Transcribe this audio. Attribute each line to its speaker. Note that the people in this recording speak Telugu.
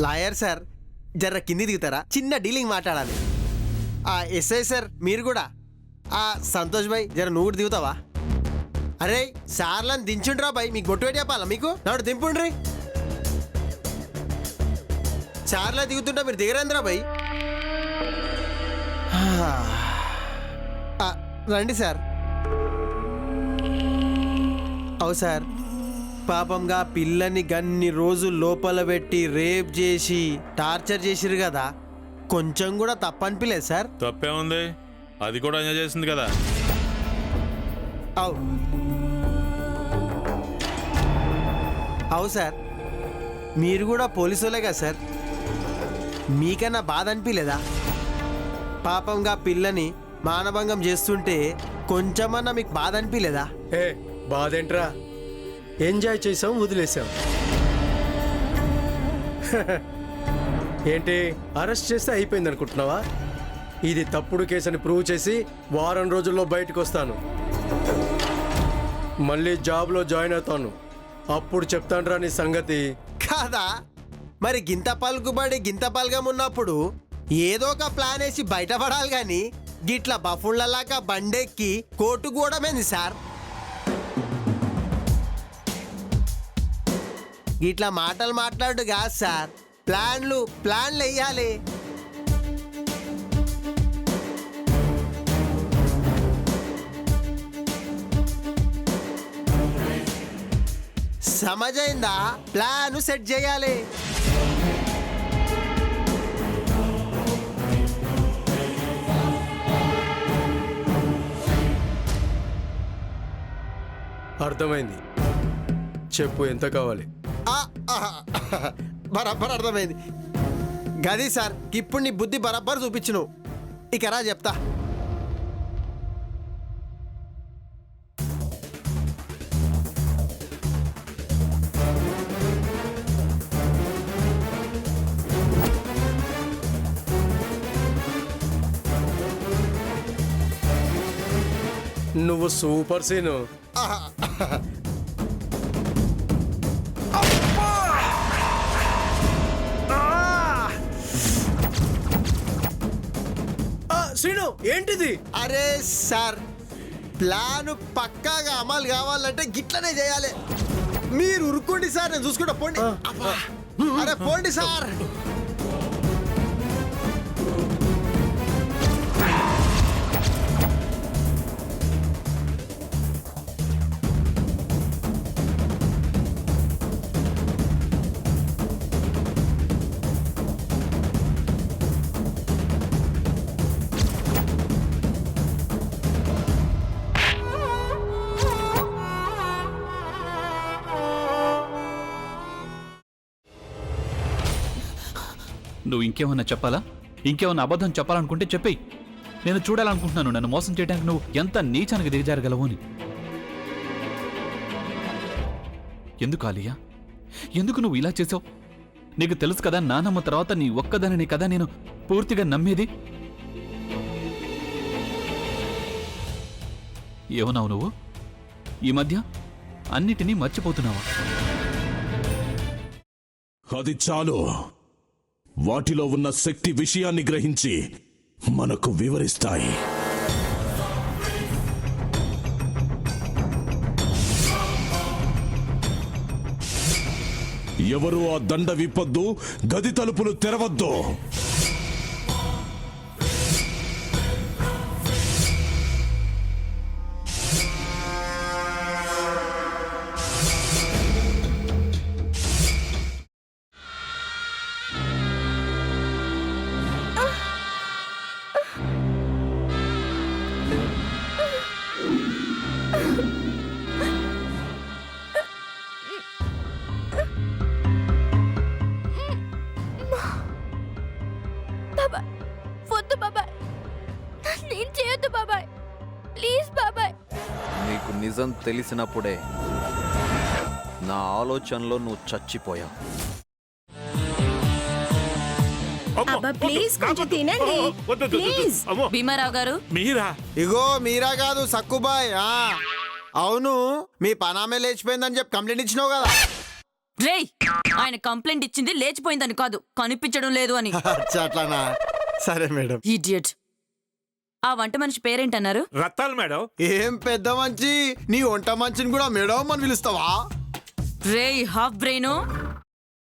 Speaker 1: లాయర్ సార్ జర్ర కింది దిగుతారా, చిన్న డీలింగ్ మాట్లాడాలి. ఎస్ఐ సార్ మీరు కూడా. సంతోష్ భాయ్ జర నువ్వు కూడా దిగుతావా? అరే సార్లను దించుండ్రా భాయ్, మీకు బొట్టు పెట్టి చెప్పాలా మీకు? నాడు దింపుండ్రి. సార్లా దిగుతుంటా మీరు దిగరంద్రా భాయ్. రండి సార్. అవు సార్, పాపంగా పిల్లని గన్ని రోజులు లోపల పెట్టి రేప్ చేసి టార్చర్ చేసిరు కదా, కొంచెం కూడా తప్పనిపించలేదు సార్?
Speaker 2: తప్పే ఉంది, అది కూడా ఎంజాయ్ చేసింది కదా.
Speaker 1: అవు సార్, మీరు కూడా పోలీసులే కదా సార్, మీకన్నా బాధ అనిపించలేదా? పాపంగా పిల్లని మానభంగం చేస్తుంటే కొంచెమన్నా మీకు బాధ అనిపించలేదా?
Speaker 3: బాధేంట్రా, ఎంజాయ్ చేసాం వదిలేసాం. ఏంటి అరెస్ట్ చేస్తే అయిపోయింది అనుకుంటున్నావా? ఇది తప్పుడు కేసు అని ప్రూవ్ చేసి వారం రోజుల్లో బయటకు వస్తాను. మళ్ళీ జాబ్లో జాయిన్ అవుతాను, అప్పుడు చెప్తానురా నీ సంగతి.
Speaker 1: కాదా మరి, గింత పలుకుబడి గింత పలగం ఉన్నప్పుడు ఏదో ఒక ప్లాన్ వేసి బయటపడాలి కానీ గిట్ల బఫుళ్ళలాగా బండెక్కి కోర్టు కూడా మేంది సార్. ఇట్లా మాటలు మాట్లాడు కాదు సార్, ప్లాన్లు వేయాలి. సమజైందా? ప్లాన్ సెట్ చేయాలి.
Speaker 3: అర్థమైంది, చెప్పు ఎంత కావాలి?
Speaker 1: బరాబర్ అర్థమైంది. గది సార్, ఇప్పుడు నీ బుద్ధి బరాబర్ చూపించును. ఇక రా చెప్తా.
Speaker 3: నువ్వు సూపర్ సీను. శ్రీను ఏంటిది?
Speaker 1: అరే సార్, ప్లాన్ పక్కాగా అమలు కావాలంటే గిట్లనే చేయాలి. మీరు ఉరుక్కోండి సార్, నేను చూసుకుంటా. పోండి. అరే పోండి సార్.
Speaker 4: నువ్వు ఇంకేమన్నా చెప్పాలా? ఇంకేమన్నా అబద్ధం చెప్పాలనుకుంటే చెప్పేయి. నేను చూడాలనుకుంటున్నాను నన్ను మోసం చేయడానికి నువ్వు ఎంత నీచానికి దిగజారగలవు అని. ఎందుకు ఆలియా, ఎందుకు నువ్వు ఇలా చేసావు? నీకు తెలుసు కదా నానమ్మ తర్వాత నీ ఒక్కదానిని కదా నేను పూర్తిగా నమ్మేది. ఏమన్నావు నువ్వు? ఈ మధ్య అన్నిటినీ మర్చిపోతున్నావా?
Speaker 5: అది చాలు. వాటిలో ఉన్న శక్తి విషయాన్ని గ్రహించి మనకు వివరిస్తాయి. ఎవరు ఆ దండ విప్పొద్దు, గది తలుపులు తెరవద్దు.
Speaker 6: నిజం తెలిసినప్పుడే నా ఆలోచనలో నువ్వు చచ్చిపోయావు.
Speaker 7: భీమారావు గారు,
Speaker 2: మీరా?
Speaker 1: ఇగో మీరా కాదు, సక్కుబాయ్. అవును, మీ పనామే లేచిపోయిందని చెప్పి కంప్లైంట్ ఇచ్చినావు కదా.
Speaker 7: రేయ్ ఆయన కంప్లైంట్ ఇచ్చింది లేచిపోయిందని కాదు కనిపించడం లేదు అని.
Speaker 1: అచ్చా, అట్లానా? సరే మేడం.
Speaker 7: ఇడియట్. ఆ వంట మనిషి పేరేంటన్నారు?
Speaker 8: రత్తాలు మేడం.
Speaker 1: ఏం పెద్ద మంచి, నీ వంట మంచిని కూడా మేడం అని పిలుస్తావా?
Speaker 7: రేయ్ హాఫ్ బ్రెయిన్,